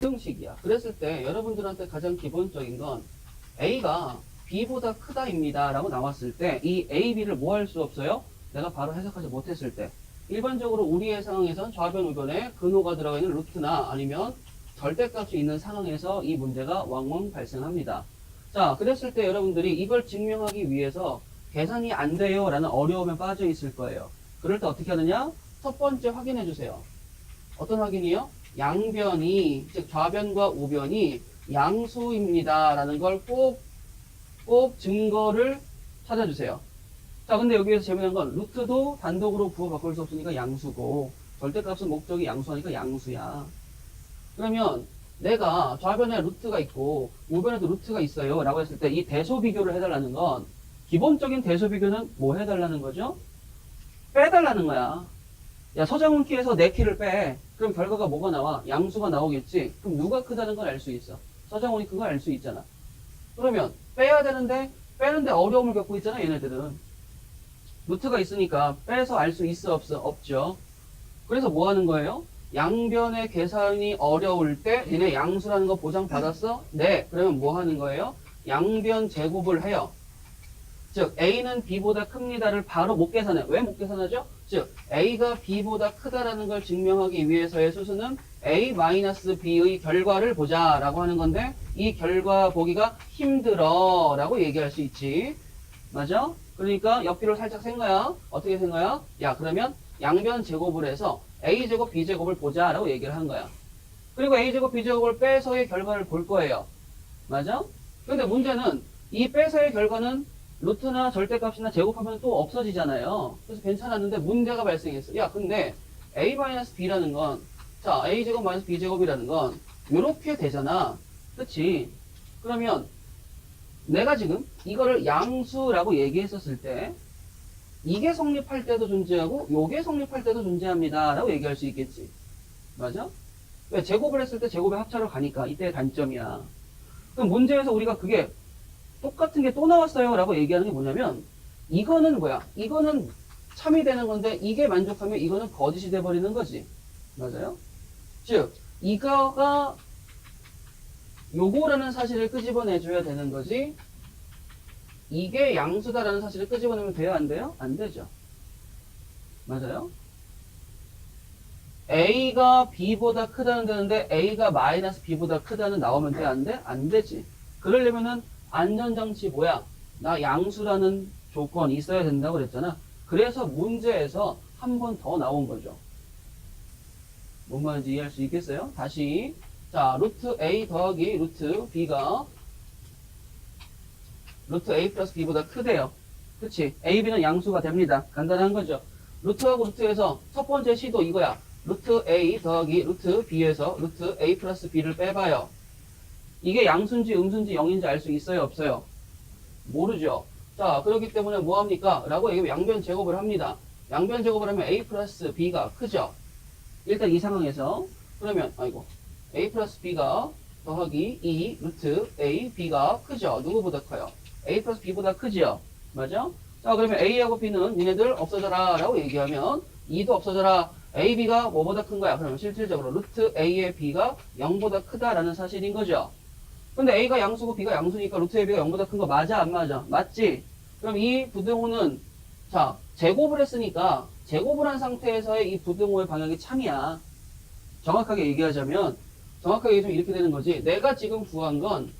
형식이야. 그랬을 때 여러분들한테 가장 기본적인 건 A가 B보다 크다입니다 라고 나왔을 때 이 A, B를 뭐 할 수 없어요? 내가 바로 해석하지 못했을 때 일반적으로 우리의 상황에선 좌변, 우변에 근호가 들어가 있는 루트나 아니면 절대값이 있는 상황에서 이 문제가 왕왕 발생합니다. 자, 그랬을 때 여러분들이 이걸 증명하기 위해서 계산이 안 돼요 라는 어려움에 빠져 있을 거예요. 그럴 때 어떻게 하느냐? 첫 번째 확인해 주세요. 어떤 확인이요? 양변이, 즉 좌변과 우변이 양수입니다 라는 걸 꼭 증거를 찾아주세요. 자, 근데 여기에서 재미난 건 루트도 단독으로 부호 바꿀 수 없으니까 양수고 절대값은 목적이 양수하니까 양수야. 그러면 내가 좌변에 루트가 있고 우변에도 루트가 있어요 라고 했을 때 이 대소 비교를 해달라는 건 기본적인 대소 비교는 뭐 해달라는 거죠? 빼달라는 거야. 야, 서장훈 키에서 내 키를 빼. 그럼 결과가 뭐가 나와? 양수가 나오겠지. 그럼 누가 크다는 걸 알 수 있어. 서장훈이 그걸 알 수 있잖아. 그러면 빼야 되는데 빼는데 어려움을 겪고 있잖아 얘네들은. 루트가 있으니까 빼서 알 수 있어 없어? 없죠. 그래서 뭐 하는 거예요? 양변의 계산이 어려울 때 니네 양수라는 거 보장받았어? 네. 그러면 뭐 하는 거예요? 양변 제곱을 해요. 즉 A는 B보다 큽니다를 바로 못 계산해. 왜 못 계산하죠? 즉 A가 B보다 크다라는 걸 증명하기 위해서의 수수는 A-B의 결과를 보자 라고 하는 건데 이 결과 보기가 힘들어 라고 얘기할 수 있지. 맞아? 그러니까 옆뒤로 살짝 센 거야. 어떻게 센 거야? 야, 그러면 양변 제곱을 해서 A제곱 B제곱을 보자 라고 얘기를 한 거야. 그리고 A제곱 B제곱을 빼서의 결과를 볼 거예요. 맞아? 근데 문제는 이 빼서의 결과는 루트나 절대값이나 제곱하면 또 없어지잖아요. 그래서 괜찮았는데 문제가 발생했어. 야, 근데 A-B라는 건, 자, A제곱 마이너스 B제곱이라는 건 이렇게 되잖아. 그치? 그러면 내가 지금 이거를 양수라고 얘기했었을 때 이게 성립할 때도 존재하고 요게 성립할 때도 존재합니다 라고 얘기할 수 있겠지. 맞아? 왜? 제곱을 했을 때 제곱의 합차로 가니까 이때의 단점이야. 그럼 문제에서 우리가 그게 똑같은 게 또 나왔어요 라고 얘기하는 게 뭐냐면 이거는 뭐야? 이거는 참이 되는 건데 이게 만족하면 이거는 거짓이 돼버리는 거지. 맞아요? 즉 이거가 요거라는 사실을 끄집어내줘야 되는 거지 이게 양수다라는 사실을 끄집어내면 돼요? 안 돼요? 안 되죠. 맞아요? A가 B보다 크다는 되는데 A가 마이너스 B보다 크다는 나오면 돼? 안 돼? 안 되지. 그러려면은 안전장치 뭐야? 나 양수라는 조건이 있어야 된다고 그랬잖아. 그래서 문제에서 한 번 더 나온 거죠. 뭔 말인지 이해할 수 있겠어요? 다시. 자, 루트 A 더하기 루트 B가 루트 A 플러스 B보다 크대요. 그치? A, B는 양수가 됩니다. 간단한 거죠. 루트하고 루트에서 첫 번째 시도 이거야. 루트 A 더하기 루트 B에서 루트 A 플러스 B를 빼봐요. 이게 양수인지 음수인지 0인지 알 수 있어요? 없어요? 모르죠. 자, 그렇기 때문에 뭐합니까? 라고 얘기하면 양변 제곱을 합니다. 양변 제곱을 하면 A 플러스 B가 크죠? 일단 이 상황에서 그러면 A 플러스 B가 더하기 2 루트 A, B가 크죠? 누구보다 커요? A 플러스 B보다 크지요? 맞아? 자, 그러면 A하고 B는 니네들 없어져라 라고 얘기하면 2도 없어져라. A, B가 뭐보다 큰 거야? 그러면 실질적으로 루트 A의 B가 0보다 크다라는 사실인 거죠. 근데 A가 양수고 B가 양수니까 루트 A, B가 0보다 큰 거 맞아? 안 맞아? 맞지? 그럼 이 부등호는 자, 제곱을 했으니까 제곱을 한 상태에서의 이 부등호의 방향이 참이야. 정확하게 얘기하자면 이렇게 되는 거지. 내가 지금 구한 건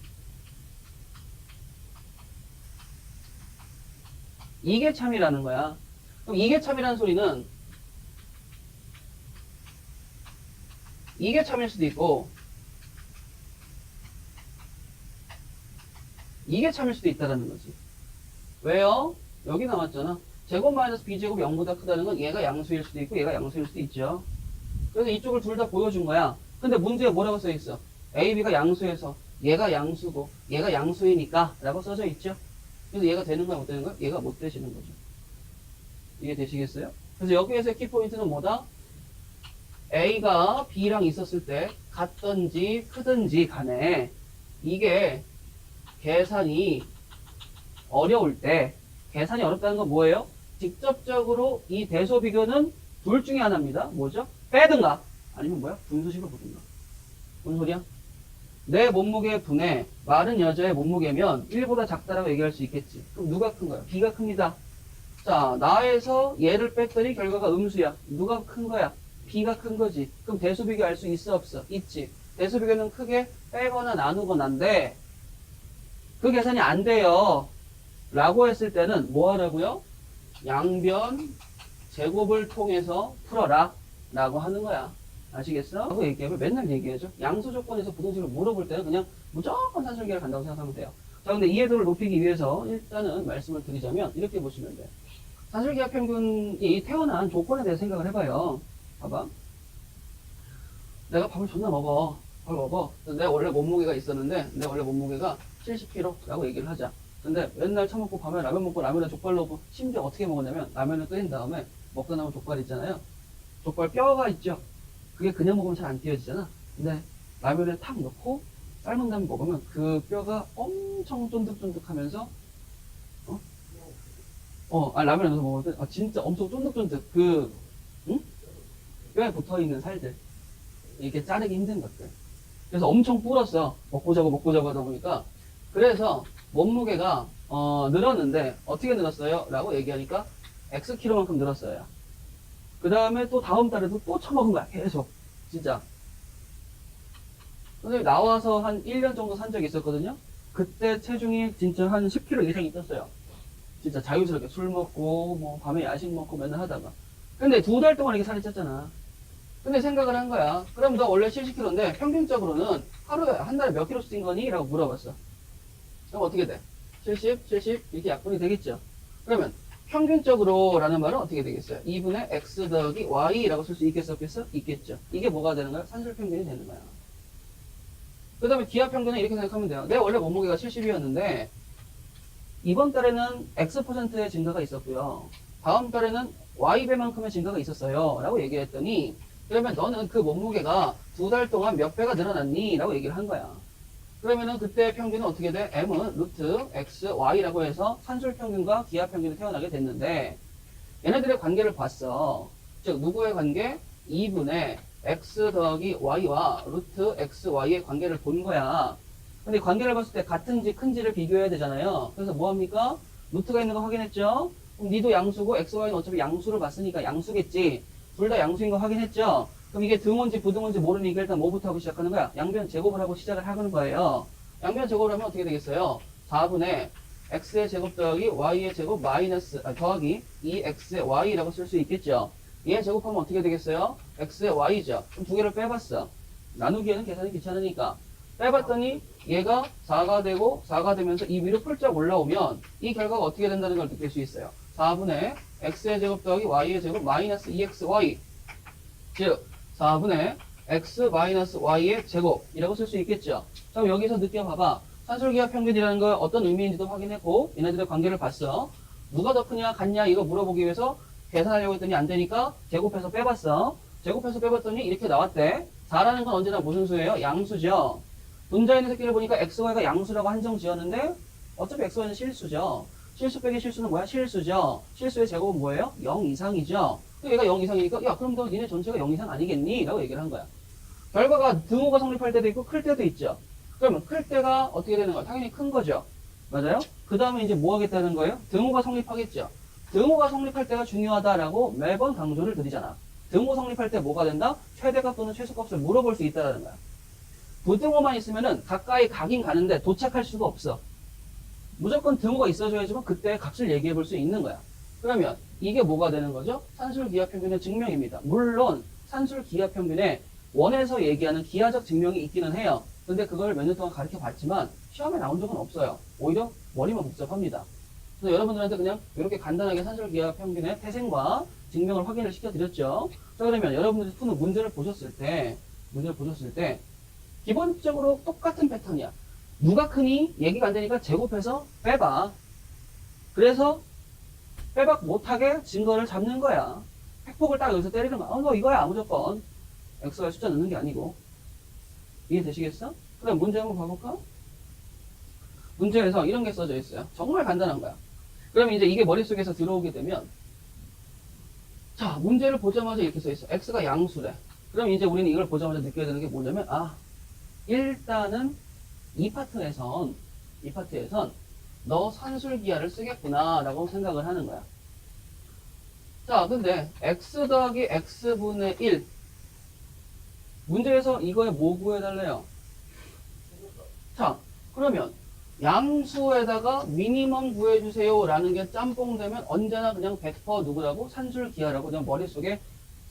이게 참이라는 거야. 그럼 이게 참이라는 소리는 이게 참일 수도 있고 이게 참일 수도 있다는 거지. 왜요? 여기 나왔잖아. 제곱 마이너스 b제곱이 0보다 크다는 건 얘가 양수일 수도 있고 얘가 양수일 수도 있죠. 그래서 이쪽을 둘 다 보여준 거야. 근데 문제에 뭐라고 써있어? A, B가 양수해서 얘가 양수고 얘가 양수이니까 라고 써져 있죠. 그래서 얘가 되는 거야 못 되는 거야? 얘가 못 되시는 거죠. 이해 되시겠어요? 그래서 여기에서의 키포인트는 뭐다? A가 B랑 있었을 때 같든지 크든지 간에 이게 계산이 어려울 때 계산이 어렵다는 건 뭐예요? 직접적으로 이 대소 비교는 둘 중에 하나입니다. 뭐죠? 빼든가 아니면 뭐야? 분수식을 보든가. 뭔 소리야? 내 몸무게 분의 마른 여자의 몸무게면 1보다 작다라고 얘기할 수 있겠지. 그럼 누가 큰 거야? B가 큽니다. 자, 나에서 얘를 뺐더니 결과가 음수야. 누가 큰 거야? B가 큰 거지. 그럼 대수비교 알 수 있어 없어? 있지. 대수비교는 크게 빼거나 나누거나인데 그 계산이 안 돼요 라고 했을 때는 뭐 하라고요? 양변 제곱을 통해서 풀어라 라고 하는 거야. 아시겠어? 라고 얘기하면 맨날 얘기하죠. 양수 조건에서 부동식을 물어볼 때는 그냥 무조건 산술기를 간다고 생각하면 돼요. 자, 근데 이해도를 높이기 위해서 일단은 말씀을 드리자면 이렇게 보시면 돼요. 산술기하 평균이 태어난 조건에 대해 생각을 해봐요. 봐봐. 내가 밥을 존나 먹어. 밥을 먹어. 내 원래 몸무게가 있었는데 내 원래 몸무게가 70kg라고 얘기를 하자. 근데 맨날 처먹고 밤에 라면 먹고 라면에 족발 넣고 심지어 어떻게 먹었냐면 라면을 끓인 다음에 먹다 남은 족발 있잖아요. 족발 뼈가 있죠. 그게 그냥 먹으면 잘 안 띄어지잖아. 근데 라면에 탁 넣고 삶은 다음에 먹으면 그 뼈가 엄청 쫀득쫀득하면서 라면에 넣어서 먹을 때 진짜 엄청 쫀득쫀득 응? 뼈에 붙어있는 살들 이렇게 자르기 힘든 것들. 그래서 엄청 불었어. 먹고 자고 하다 보니까. 그래서 몸무게가 늘었는데 어떻게 늘었어요? 라고 얘기하니까 X키로만큼 늘었어요. 그 다음에 또 다음 달에도 또 처먹은 거야. 계속. 진짜. 선생님 나와서 한 1년 정도 산 적이 있었거든요. 그때 체중이 진짜 한 10kg 이상이 떴어요. 진짜 자유스럽게 술 먹고 뭐 밤에 야식 먹고 맨날 하다가. 근데 2달 동안 이렇게 살이 쪘잖아. 근데 생각을 한 거야. 그럼 너 원래 70kg인데 평균적으로는 하루에 한 달에 몇 킬로씩 찐 거니? 라고 물어봤어. 그럼 어떻게 돼? 70 이렇게 약분이 되겠죠. 그러면 평균적으로 라는 말은 어떻게 되겠어요? 2분의 x 더하기 y라고 쓸 수 있겠어 없겠어? 있겠죠. 이게 뭐가 되는 거야? 산술평균이 되는 거야. 그 다음에 기하평균은 이렇게 생각하면 돼요. 내 원래 몸무게가 70이었는데 이번 달에는 X%의 증가가 있었고요. 다음 달에는 Y배만큼의 증가가 있었어요. 라고 얘기했더니 그러면 너는 그 몸무게가 2달 동안 몇 배가 늘어났니? 라고 얘기를 한 거야. 그러면은 그때 평균은 어떻게 돼? M은 루트 X, Y라고 해서 산술평균과 기하평균이 태어나게 됐는데 얘네들의 관계를 봤어. 즉 누구의 관계? 2분의 X 더하기 Y와 루트 X, Y의 관계를 본 거야. 근데 관계를 봤을 때 같은지 큰지를 비교해야 되잖아요. 그래서 뭐합니까? 루트가 있는 거 확인했죠? 그럼 니도 양수고 X, Y는 어차피 양수를 봤으니까 양수겠지. 둘 다 양수인 거 확인했죠? 그럼 이게 등원지 부등원지 모르니까 일단 뭐부터 하고 시작하는 거야? 양변 제곱을 하고 시작을 하는 거예요. 양변 제곱을 하면 어떻게 되겠어요? 4분의 x의 제곱 더하기 y의 제곱 마이너스 더하기 2x의 y라고 쓸 수 있겠죠? 얘 제곱하면 어떻게 되겠어요? x의 y죠. 그럼 두 개를 빼봤어. 나누기에는 계산이 귀찮으니까. 빼봤더니 얘가 4가 되고 4가 되면서 이 위로 펄쩍 올라오면 이 결과가 어떻게 된다는 걸 느낄 수 있어요. 4분의 x의 제곱 더하기 y의 제곱 마이너스 2xy 즉 4분의 x 마이너스 y의 제곱이라고 쓸 수 있겠죠. 그럼 여기서 느껴봐봐. 산술기하 평균이라는 걸 어떤 의미인지도 확인했고 얘네들의 관계를 봤어. 누가 더 크냐 같냐 이거 물어보기 위해서 계산하려고 했더니 안 되니까 제곱해서 빼봤어. 제곱해서 빼봤더니 이렇게 나왔대. 4라는 건 언제나 무슨 수예요? 양수죠. 분자에 있는 새끼를 보니까 xy가 양수라고 한정 지었는데 어차피 xy는 실수죠. 실수 빼기 실수는 뭐야? 실수죠. 실수의 제곱은 뭐예요? 0 이상이죠. 얘가 0 이상이니까 야 그럼 너 니네 전체가 0 이상 아니겠니? 라고 얘기를 한 거야. 결과가 등호가 성립할 때도 있고 클 때도 있죠. 그러면 클 때가 어떻게 되는 거야? 당연히 큰 거죠. 맞아요? 그 다음에 이제 뭐 하겠다는 거예요? 등호가 성립하겠죠. 등호가 성립할 때가 중요하다라고 매번 강조를 드리잖아. 등호 성립할 때 뭐가 된다? 최대값 또는 최소값을 물어볼 수 있다는 거야. 부등호만 있으면은 가까이 가긴 가는데 도착할 수가 없어. 무조건 등호가 있어줘야지만 그때 값을 얘기해 볼 수 있는 거야. 그러면 이게 뭐가 되는 거죠? 산술기하평균의 증명입니다. 물론 산술기하평균에 원에서 얘기하는 기하적 증명이 있기는 해요. 근데 그걸 몇 년 동안 가르쳐 봤지만 시험에 나온 적은 없어요. 오히려 머리만 복잡합니다. 그래서 여러분들한테 그냥 이렇게 간단하게 산술기하평균의 태생과 증명을 확인을 시켜드렸죠. 자 그러면 여러분들이 푸는 문제를 보셨을 때 기본적으로 똑같은 패턴이야. 누가 크니? 얘기가 안 되니까 제곱해서 빼봐. 그래서 빼박 못하게 증거를 잡는 거야. 팩폭을 딱 여기서 때리는 거야. 너 이거야 무조건. x와 숫자 넣는 게 아니고. 이해되시겠어? 그 다음 문제 한번 봐볼까? 문제에서 이런 게 써져 있어요. 정말 간단한 거야. 그러면 이제 이게 머릿속에서 들어오게 되면 자 문제를 보자마자 이렇게 써 있어. x가 양수래. 그럼 이제 우리는 이걸 보자마자 느껴야 되는 게 뭐냐면 일단은 이 파트에선 너 산술기하를 쓰겠구나 라고 생각을 하는 거야. 자, 근데 x 더하기 x분의 1 문제에서 이거에 뭐 구해달래요? 자, 그러면 양수에다가 미니멈 구해주세요 라는 게 짬뽕 되면 언제나 그냥 100% 누구라고? 산술기하라고 그냥 머릿속에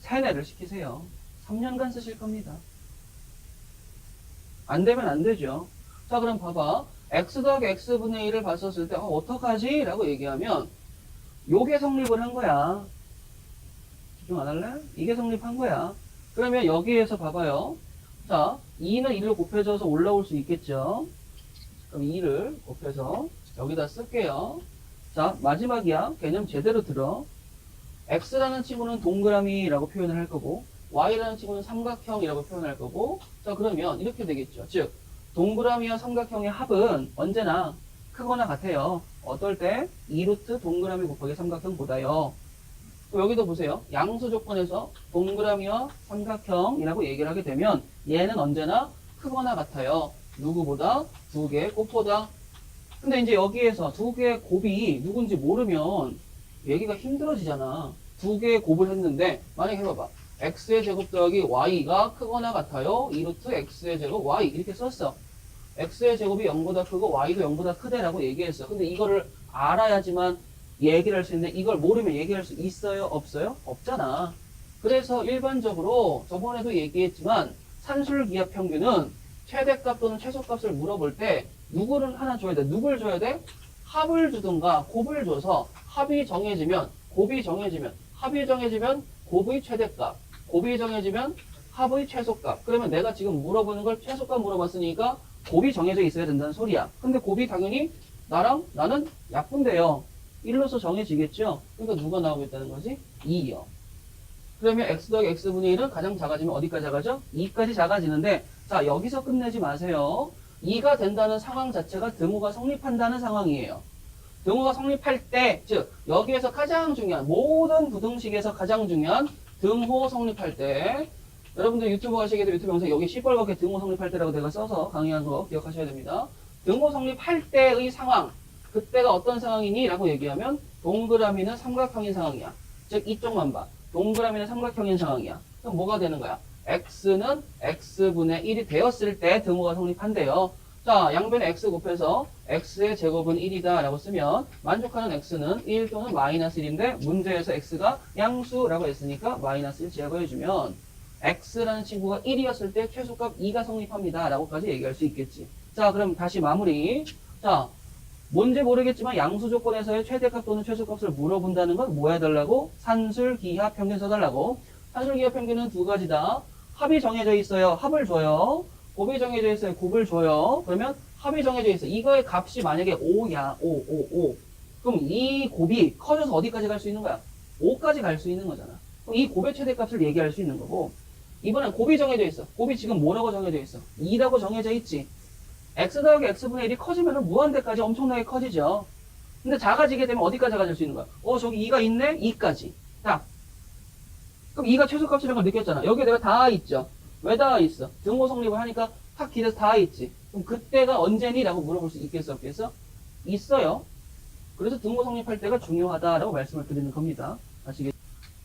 세뇌를 시키세요. 3년간 쓰실 겁니다. 안 되면 안 되죠. 자, 그럼 봐봐. x 더하기 x분의 1을 봤었을 때 어떡하지? 라고 얘기하면 요게 성립을 한 거야. 집중 안 할래? 이게 성립한 거야. 그러면 여기에서 봐봐요. 자, 2는 1로 곱해져서 올라올 수 있겠죠. 그럼 2를 곱해서 여기다 쓸게요. 자, 마지막이야. 개념 제대로 들어. x라는 친구는 동그라미라고 표현을 할 거고 y라는 친구는 삼각형이라고 표현할 거고 자, 그러면 이렇게 되겠죠. 즉 동그라미와 삼각형의 합은 언제나 크거나 같아요. 어떨 때? 2루트 동그라미 곱하기 삼각형보다요. 또 여기도 보세요. 양수 조건에서 동그라미와 삼각형이라고 얘기를 하게 되면 얘는 언제나 크거나 같아요. 누구보다? 두 개의 곱보다. 근데 이제 여기에서 두 개의 곱이 누군지 모르면 얘기가 힘들어지잖아. 두 개의 곱을 했는데 만약에 해봐봐. x의 제곱 더하기 y가 크거나 같아요. 2루트 x의 제곱 y 이렇게 썼어. x의 제곱이 0보다 크고 y도 0보다 크대라고 얘기했어. 근데 이거를 알아야지만 얘기를 할 수 있는데 이걸 모르면 얘기할 수 있어요? 없어요? 없잖아. 그래서 일반적으로 저번에도 얘기했지만 산술기하 평균은 최대값 또는 최소값을 물어볼 때 누구를 하나 줘야 돼. 누굴 줘야 돼? 합을 주든가 곱을 줘서 합이 정해지면 곱이 정해지면 합이 정해지면 곱의 최대값 곱이 정해지면 합의 최소값. 그러면 내가 지금 물어보는 걸 최소값 물어봤으니까 곱이 정해져 있어야 된다는 소리야. 근데 곱이 당연히 나는 약분돼요. 1로서 정해지겠죠? 그러니까 누가 나오고 있다는 거지? 2요. 그러면 x 더하기 x분의 1은 가장 작아지면 어디까지 작아져? 2까지 작아지는데 자, 여기서 끝내지 마세요. 2가 된다는 상황 자체가 등호가 성립한다는 상황이에요. 등호가 성립할 때, 즉 여기에서 가장 중요한 모든 부등식에서 가장 중요한 등호 성립할 때 여러분들 유튜브 하시게 되면 유튜브 영상 여기 시뻘겋게 등호 성립할 때라고 내가 써서 강의한 거 기억하셔야 됩니다. 등호 성립할 때의 상황 그때가 어떤 상황이니? 라고 얘기하면 동그라미는 삼각형인 상황이야. 즉 이쪽만 봐. 동그라미는 삼각형인 상황이야. 그럼 뭐가 되는 거야? x는 x분의 1이 되었을 때 등호가 성립한대요. 자, 양변에 x 곱해서 x의 제곱은 1이다 라고 쓰면 만족하는 x는 1 또는 마이너스 1인데 문제에서 x가 양수라고 했으니까 마이너스 1 제거해주면 x라는 친구가 1이었을 때 최소값 2가 성립합니다 라고까지 얘기할 수 있겠지. 자, 그럼 다시 마무리. 자, 뭔지 모르겠지만 양수 조건에서의 최대값 또는 최소값을 물어본다는 건 뭐 해달라고? 산술기하 평균 써달라고. 산술기하 평균은 두 가지다. 합이 정해져 있어요. 합을 줘요. 곱이 정해져 있어요. 곱을 줘요. 그러면 합이 정해져 있어. 이거의 값이 만약에 5야. 5. 그럼 이 곱이 커져서 어디까지 갈 수 있는 거야? 5까지 갈 수 있는 거잖아. 그럼 이 곱의 최대값을 얘기할 수 있는 거고 이번엔 곱이 정해져 있어. 곱이 지금 뭐라고 정해져 있어? 2라고 정해져 있지. x 더하기 x분의 1이 커지면 무한대까지 엄청나게 커지죠. 근데 작아지게 되면 어디까지 작아질 수 있는 거야? 저기 2가 있네? 2까지. 딱. 그럼 2가 최소값이라는 걸 느꼈잖아. 여기에 내가 다 있죠. 왜 다 있어? 등호 성립을 하니까 탁 기대서 다 있지. 그럼 그때가 언제니? 라고 물어볼 수 있겠어? 없겠어? 있어요. 그래서 등호 성립할 때가 중요하다라고 말씀을 드리는 겁니다. 아시겠죠?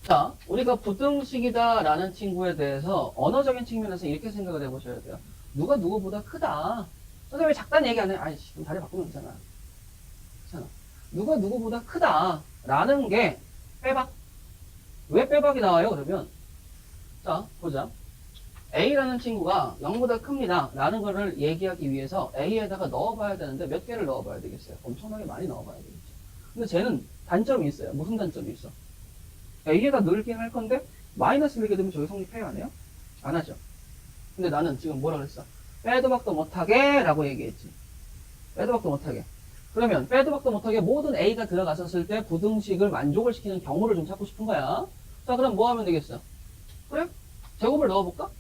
자, 우리가 부등식이다 라는 친구에 대해서 언어적인 측면에서 이렇게 생각을 해보셔야 돼요. 누가 누구보다 크다. 선생님이 작다는 얘기 안 해. 아이씨, 그럼 자리 바꾸면 되잖아. 그렇잖아. 누가 누구보다 크다. 라는 게 빼박. 왜 빼박이 나와요? 그러면 자, 보자. A라는 친구가 0보다 큽니다. 라는 거를 얘기하기 위해서 A에다가 넣어봐야 되는데 몇 개를 넣어봐야 되겠어요? 엄청나게 많이 넣어봐야 되겠죠. 근데 쟤는 단점이 있어요. 무슨 단점이 있어? A에다 넣을긴 할 건데 마이너스 1게 되면 저게 성립해요? 안 해요? 안 하죠. 근데 나는 지금 뭐라 그랬어? 빼도 박도 못하게 라고 얘기했지. 빼도 박도 못하게. 그러면 빼도 박도 못하게 모든 A가 들어갔었을 때 부등식을 만족을 시키는 경우를 좀 찾고 싶은 거야. 자, 그럼 뭐 하면 되겠어? 그래? 제곱을 넣어볼까?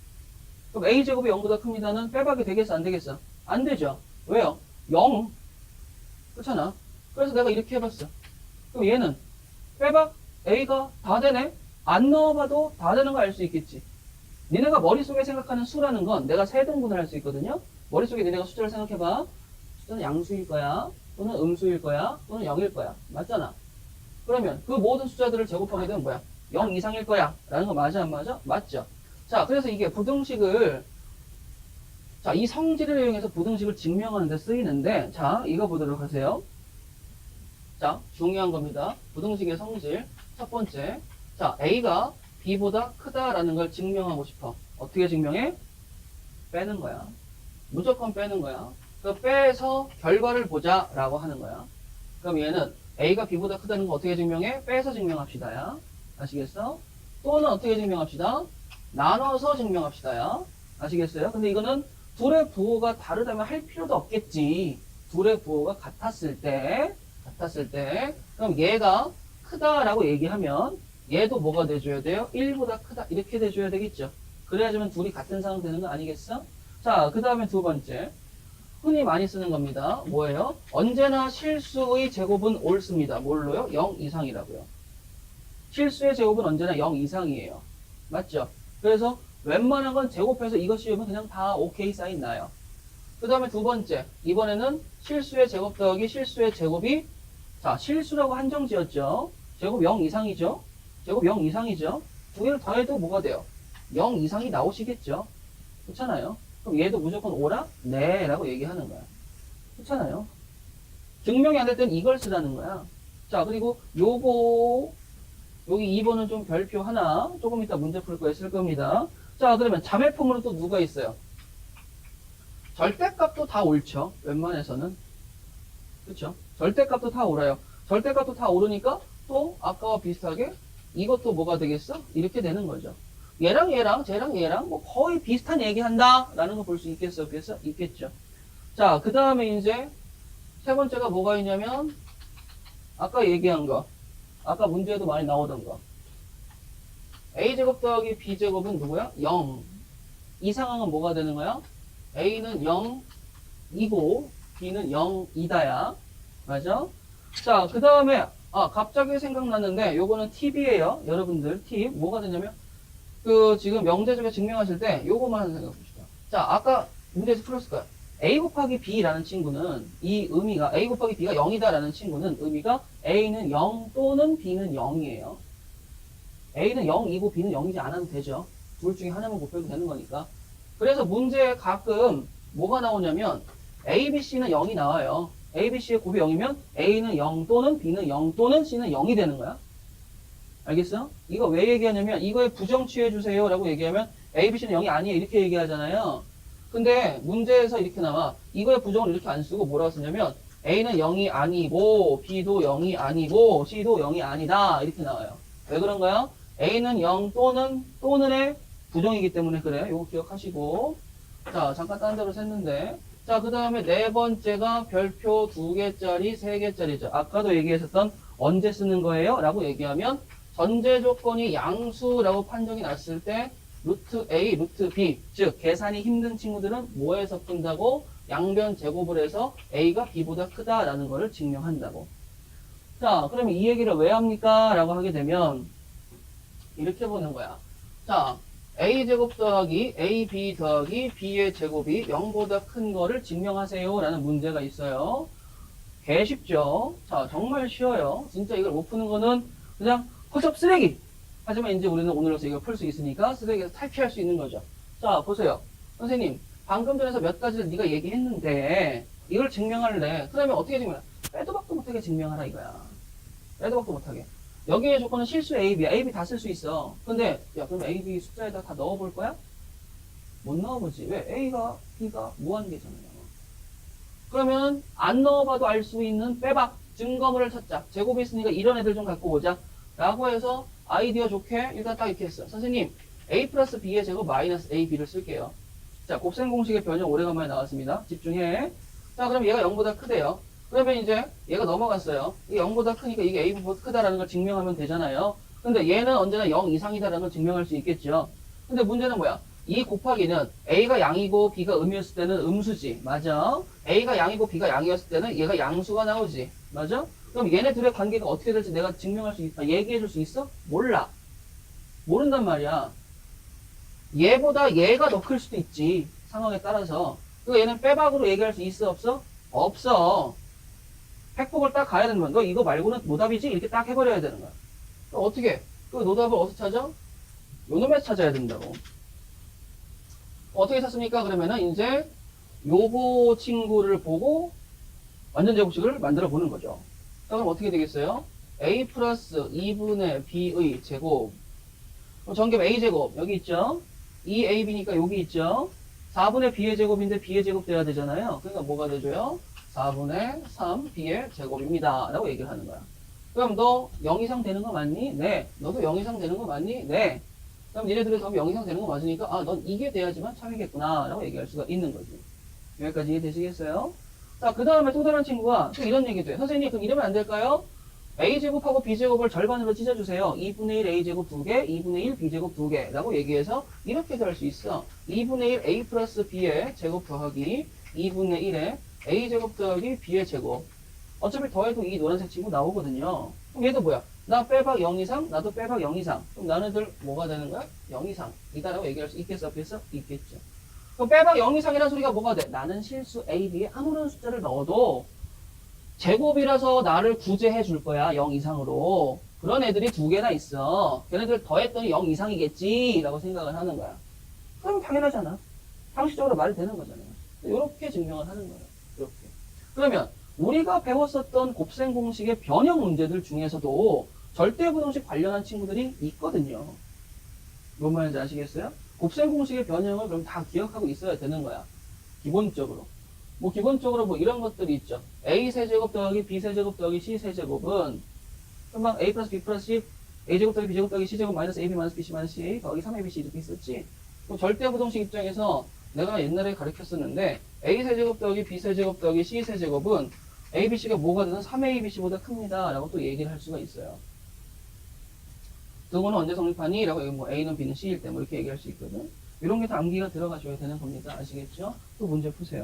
그럼 A제곱이 0보다 큽니다는 빼박이 되겠어? 안 되겠어? 안 되죠. 왜요? 0. 그렇잖아. 그래서 내가 이렇게 해봤어. 그럼 얘는 빼박 A가 다 되네? 안 넣어봐도 다 되는 거 알 수 있겠지. 니네가 머릿속에 생각하는 수라는 건 내가 세 등분을 할 수 있거든요. 머릿속에 니네가 숫자를 생각해봐. 숫자는 양수일 거야, 또는 음수일 거야, 또는 0일 거야. 맞잖아. 그러면 그 모든 숫자들을 제곱하게 되면 뭐야? 0 이상일 거야. 라는 거 맞아, 안 맞아? 맞죠? 자, 그래서 이게 부등식을, 자, 이 성질을 이용해서 부등식을 증명하는 데 쓰이는데, 자, 이거 보도록 하세요. 자, 중요한 겁니다. 부등식의 성질. 첫 번째. 자, A가 B보다 크다라는 걸 증명하고 싶어. 어떻게 증명해? 빼는 거야. 무조건 빼는 거야. 그 빼서 결과를 보자라고 하는 거야. 그럼 얘는 A가 B보다 크다는 거 어떻게 증명해? 빼서 증명합시다야. 아시겠어? 또는 어떻게 증명합시다? 나눠서 증명합시다야. 아시겠어요? 근데 이거는 둘의 부호가 다르다면 할 필요도 없겠지. 둘의 부호가 같았을 때, 그럼 얘가 크다라고 얘기하면 얘도 뭐가 돼줘야 돼요? 1보다 크다. 이렇게 돼줘야 되겠죠. 그래야지만 둘이 같은 상황 되는 거 아니겠어? 자, 그 다음에 두 번째. 흔히 많이 쓰는 겁니다. 뭐예요? 언제나 실수의 제곱은 옳습니다. 뭘로요? 0 이상이라고요. 실수의 제곱은 언제나 0 이상이에요. 맞죠? 그래서 웬만한 건 제곱해서 이것 씌우면 그냥 다 오케이 사인 나요. 그 다음에 두 번째. 이번에는 실수의 제곱 더하기 실수의 제곱이, 자, 실수라고 한정 지었죠. 제곱 0 이상이죠. 제곱 0 이상이죠. 두 개를 더해도 뭐가 돼요? 0 이상이 나오시겠죠. 그렇잖아요. 그럼 얘도 무조건 오라? 네 라고 얘기하는 거야. 그렇잖아요. 증명이 안 될 땐 이걸 쓰라는 거야. 자, 그리고 요거 여기 2번은 좀 별표 하나 조금 이따 문제 풀 거에 쓸 겁니다. 자, 그러면 자매품으로 또 누가 있어요? 절대값도 다 옳죠. 웬만해서는. 그렇죠? 절대값도 다 옳아요. 절대값도 다 옳으니까 또 아까와 비슷하게 이것도 뭐가 되겠어? 이렇게 되는 거죠. 얘랑 얘랑 쟤랑 얘랑 뭐 거의 비슷한 얘기한다 라는 거 볼 수 있겠어? 없겠어? 있겠죠. 자, 그 다음에 이제 세 번째가 뭐가 있냐면 아까 얘기한 거, 아까 문제에도 많이 나오던 거, a제곱 더하기 b제곱은 누구야? 0. 이 상황은 뭐가 되는 거야? a는 0이고 b는 0이다야. 맞아? 자, 그 다음에 갑자기 생각났는데 요거는 팁이에요. 여러분들 팁. 뭐가 되냐면 지금 명제적에 증명하실 때 요거만 생각해 봅시다. 자, 아까 문제에서 풀었을 거야. a 곱하기 b라는 친구는 이 의미가 a 곱하기 b가 0이다라는 친구는 의미가 a는 0 또는 b는 0이에요. a는 0이고 b는 0이지 않아도 되죠. 둘 중에 하나만 곱해도 되는 거니까. 그래서 문제에 가끔 뭐가 나오냐면 a, b, c는 0이 나와요. a, b, c의 곱이 0이면 a는 0 또는 b는 0 또는 c는 0이 되는 거야. 알겠어? 이거 왜 얘기하냐면 이거에 부정 취해주세요 라고 얘기하면 A, B, C는 0이 아니에요 이렇게 얘기하잖아요. 근데 문제에서 이렇게 나와. 이거에 부정을 이렇게 안 쓰고 뭐라고 쓰냐면 A는 0이 아니고 B도 0이 아니고 C도 0이 아니다 이렇게 나와요. 왜 그런가요? A는 0 또는의 부정이기 때문에 그래. 요거 기억하시고. 자, 잠깐 딴 데로 샜는데. 자, 그 다음에 네 번째가 별표 2개짜리 3개짜리죠. 아까도 얘기했었던 언제 쓰는 거예요? 라고 얘기하면 전제 조건이 양수라고 판정이 났을 때 루트 A, 루트 B, 즉 계산이 힘든 친구들은 뭐에서 푼다고? 양변 제곱을 해서 A가 B보다 크다라는 것을 증명한다고. 자, 그러면 이 얘기를 왜 합니까? 라고 하게 되면 이렇게 보는 거야. 자, A제곱 더하기 AB 더하기 B의 제곱이 0보다 큰 거를 증명하세요 라는 문제가 있어요. 개 쉽죠? 자, 정말 쉬워요. 진짜 이걸 못 푸는 거는 그냥 허접 쓰레기! 하지만 이제 우리는 오늘로서 이걸 풀 수 있으니까 쓰레기에서 탈피할 수 있는 거죠. 자, 보세요. 선생님, 방금 전에서 몇 가지를 네가 얘기했는데 이걸 증명할래. 그러면 어떻게 증명해? 빼도 박도 못하게 증명하라 이거야. 빼도 박도 못하게. 여기에 조건은 실수 A, B. A, B 다 쓸 수 있어. 근데 야, 그럼 A, B 숫자에다 다 넣어볼 거야? 못 넣어보지. 왜? A가, B가 무한계잖아요. 그러면 안 넣어봐도 알 수 있는 빼박, 증거물을 찾자. 제곱이 있으니까 이런 애들 좀 갖고 오자. 라고 해서 아이디어 좋게 일단 딱 이렇게 했어. 선생님, A 플러스 B의 제곱 마이너스 A, B를 쓸게요. 자, 곱셈 공식의 변형 오래간만에 나왔습니다. 집중해. 자, 그럼 얘가 0보다 크대요. 그러면 이제 얘가 넘어갔어요. 이게 0보다 크니까 이게 A보다 크다라는 걸 증명하면 되잖아요. 근데 얘는 언제나 0 이상이다라는 걸 증명할 수 있겠죠. 근데 문제는 뭐야? 이 곱하기는 A가 양이고 B가 음이었을 때는 음수지. 맞아? A가 양이고 B가 양이었을 때는 얘가 양수가 나오지. 맞아? 그럼 얘네 둘의 관계가 어떻게 될지 내가 증명할 수 있어? 얘기해 줄 수 있어? 몰라. 모른단 말이야. 얘보다 얘가 더 클 수도 있지. 상황에 따라서. 그 얘는 빼박으로 얘기할 수 있어, 없어? 없어. 팩폭을 딱 가야 되는 거야. 너 이거 말고는 노답이지? 이렇게 딱 해버려야 되는 거야. 그럼 어떻게? 그 노답을 어디서 찾아? 요 놈에서 찾아야 된다고. 어떻게 찾습니까? 그러면은 이제 요거 친구를 보고 완전 제곱식을 만들어 보는 거죠. 자, 그럼 어떻게 되겠어요? a 플러스 2분의 b의 제곱. 그럼 전개법 a제곱 여기 있죠? 2ab니까 여기 있죠? 4분의 b의 제곱인데 b의 제곱 돼야 되잖아요. 그러니까 뭐가 되줘요? 4분의 3 b의 제곱입니다. 라고 얘기를 하는 거야. 그럼 너 0 이상 되는 거 맞니? 네. 너도 0 이상 되는 거 맞니? 네. 그럼 니네들이 그럼 0 이상 되는 거 맞으니까 아, 넌 이게 돼야지만 참이겠구나. 라고 얘기할 수가 있는 거지. 여기까지 이해되시겠어요? 자, 그 다음에 또 다른 친구가 또 이런 얘기도 해. 선생님, 그럼 이러면 안 될까요? a제곱하고 b제곱을 절반으로 찢어주세요. 2분의 1 a제곱 2개, 2분의 1 b제곱 2개 라고 얘기해서 이렇게도 할 수 있어. 2분의 1 a 플러스 b의 제곱 더하기 2분의 1의 a제곱 더하기 b의 제곱. 어차피 더해도 이 노란색 친구 나오거든요. 그럼 얘도 뭐야? 나 빼박 0 이상, 나도 빼박 0 이상. 그럼 나네들 뭐가 되는 거야? 0 이상. 이다라고 얘기할 수 있겠어, 없겠어? 있겠죠. 그럼 빼박 0 이상이라는 소리가 뭐가 돼? 나는 실수 a, b에 아무런 숫자를 넣어도 제곱이라서 나를 구제해 줄 거야. 0 이상으로. 그런 애들이 두 개나 있어. 걔네들 더했더니 0 이상이겠지 라고 생각을 하는 거야. 그럼 당연하잖아. 상식적으로 말이 되는 거잖아요. 이렇게 증명을 하는 거예요. 이렇게. 그러면 우리가 배웠었던 곱셈 공식의 변형 문제들 중에서도 절대부동식 관련한 친구들이 있거든요. 뭔 말인지 아시겠어요? 곱셈 공식의 변형을 그럼 다 기억하고 있어야 되는 거야. 기본적으로. 뭐 기본적으로 뭐 이런 것들이 있죠. a 세제곱 더하기 b 세제곱 더하기 c 세제곱은 금방 a 플러스 b 플러스 c a 제곱 더하기 b 제곱 더하기 c 제곱 마이너스 ab 마이너스 bc 마이너스 ca 더하기 3abc 이렇게 있었지. 그럼 절대부동식 입장에서 내가 옛날에 가르쳤었는데 a 세제곱 더하기 b 세제곱 더하기 c 세제곱은 abc가 뭐가 되든 3abc보다 큽니다 라고 또 얘기를 할 수가 있어요. 그거는 언제 성립하니? 라고 뭐 a는 b는 c일 때 뭐 이렇게 얘기할 수 있거든. 이런 게 다 암기가 들어가셔야 되는 겁니다. 아시겠죠? 또 문제 푸세요.